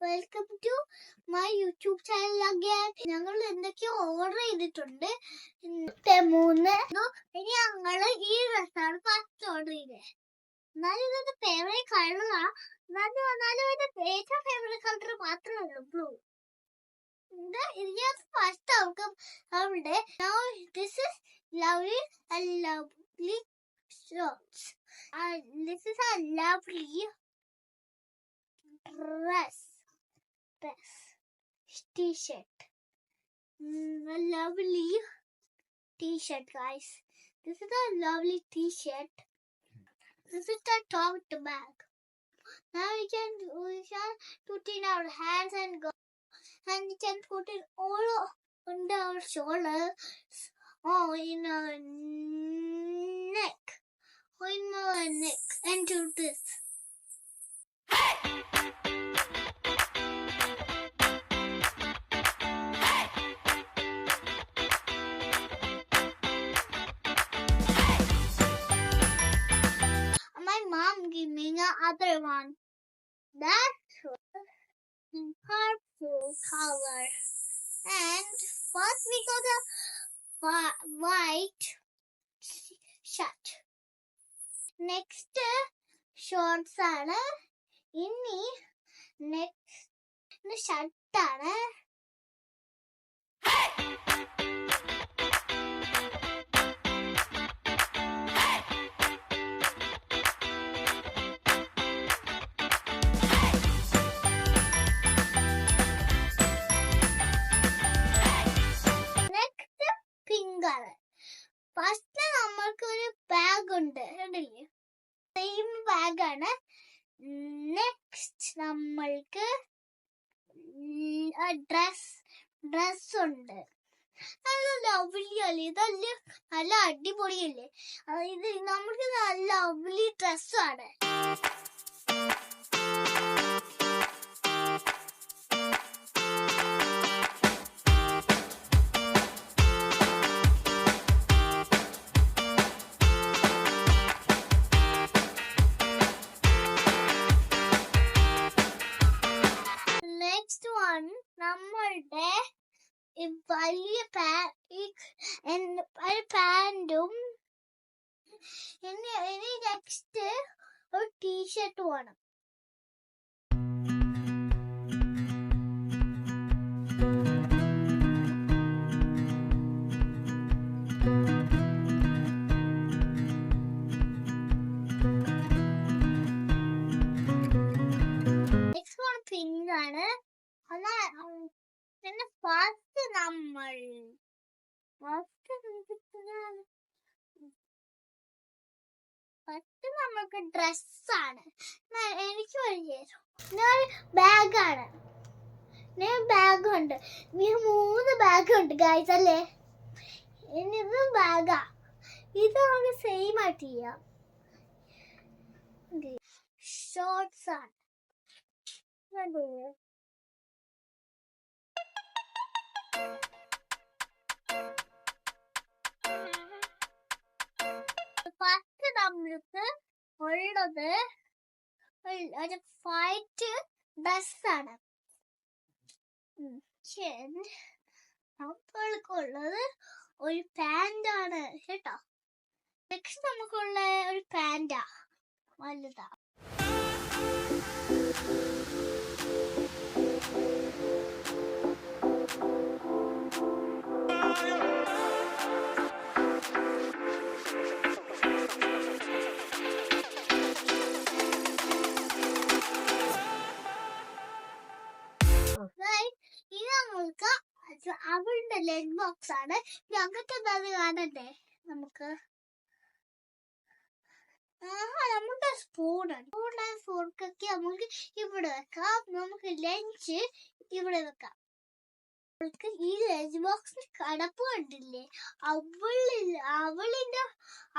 Welcome to my YouTube channel again. ഞങ്ങൾ എന്തൊക്കെയോ order ചെയ്തിട്ടുണ്ട്. 3 ഇനി ഞങ്ങള് ഈ ഡ്രസ്സാണ് ഫസ്റ്റ് ഓർഡർ ചെയ്തത്. എന്നാലും ഇതിന്റെ ഫേവറേറ്റ് കളറാ. എന്നാലും ഇതിന്റെ ഏറ്റവും ഫേവറേറ്റ് കളർ മാത്രമേ ഉള്ളൂ, ബ്ലൂ. ഇത് ഫസ്റ്റ് അവളുടെ this is lovely shorts. This is a lovely dress t-shirt. A lovely t-shirt, guys. This is a lovely t-shirt. This is the top to back. Now we can put in our hands and go, and we can put it all under our shoulders, or in our neck, and do this. My mom gave me another one. That's purple color. And first we got a white shirt. Next shorts ആണ്. ഇനി next shirt ആണ്. First നമ്മൾക്ക് ഒരു bag ഉണ്ട്, കണ്ടില്ലേ? Same bag ആണ്. Next നമ്മൾക്ക് dress ഉണ്ട്. നല്ല ലവ്ലി അല്ലേ? ഇതല്ലേ നല്ല അടിപൊളിയല്ലേ? ഇത് നമ്മൾക്ക് നല്ല ലവ്ലി ഡ്രസ്സാണ്. നെക്സ്റ്റ് വൺ നമ്മളുടെ വലിയ പാൻറ്റും. ഇനി നെക്സ്റ്റ് ഒരു ടീഷർട്ട് വേണം. നെക്സ്റ്റ് വൺ പിങ്ക് ആണ്. പിന്നെ ഫസ്റ്റ് നമ്മൾക്ക് ഡ്രസ്സാണ്. എനിക്ക് ഞാൻ ബാഗാണ്. ബാഗുണ്ട്. 3 ബാഗുണ്ട് ഗൈസ്, അല്ലേ? ഇനി ഇത് ബാഗാ. ഇത് നമുക്ക് സെയിം ആയിട്ട് ചെയ്യാം. ഷോർട്സ് ആണ്. ഫസ്റ്റ് നമ്മൾക്ക് ഉള്ളത് ഒരു വൈറ്റ് ഡ്രസ്സാണ്. നമ്മൾക്കുള്ളത് ഒരു പാൻ്റാണ് കേട്ടോ. നെക്സ്റ്റ് നമുക്കുള്ള ഒരു പാൻ്റാ, വലുതാ. ഇത് നമ്മൾക്ക് അവളുടെ ലെഗ് ബോക്സ് ആണ്. അങ്ങനത്തെ എന്തായാലും കാണണ്ടേ നമുക്ക്? നമ്മുടെ ഫോർക്കൊക്കെ നമുക്ക് ഇവിടെ വെക്കാം. നമുക്ക് ലഞ്ച് ഇവിടെ വെക്കാം. ഈ ലഞ്ച് ബോക്സിൽ കടപ്പ് കണ്ടില്ലേ?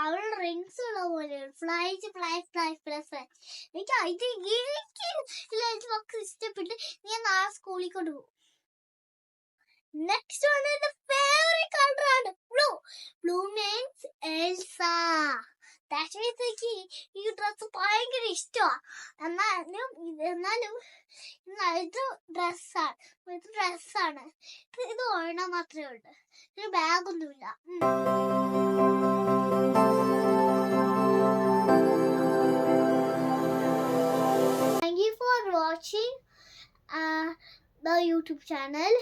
അവളുടെ റിങ്സ് ഉള്ള പോലെ എനിക്ക് ലഞ്ച് ബോക്സ് ഇഷ്ടപ്പെട്ട് ഞാൻ നാളെ സ്കൂളിൽ കൊണ്ടുപോകും. നെക്സ്റ്റ് വൺ ഫേവറേറ്റ് കളറാണ് ബ്ലൂ. Blue means Elsa. എനിക്ക് ഈ ഡ്രസ്സ് ഭയങ്കര ഇഷ്ടമാണ്. എന്നാലും ഇത് ഡ്രസ്സാണ്. ഇത് ഒരെണ്ണം മാത്രമേ ഉള്ളൂ. ഇതിന് ബാഗൊന്നുമില്ല. Thank you for watching the YouTube channel.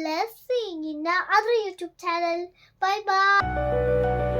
Let's see in the other YouTube channel. Bye bye.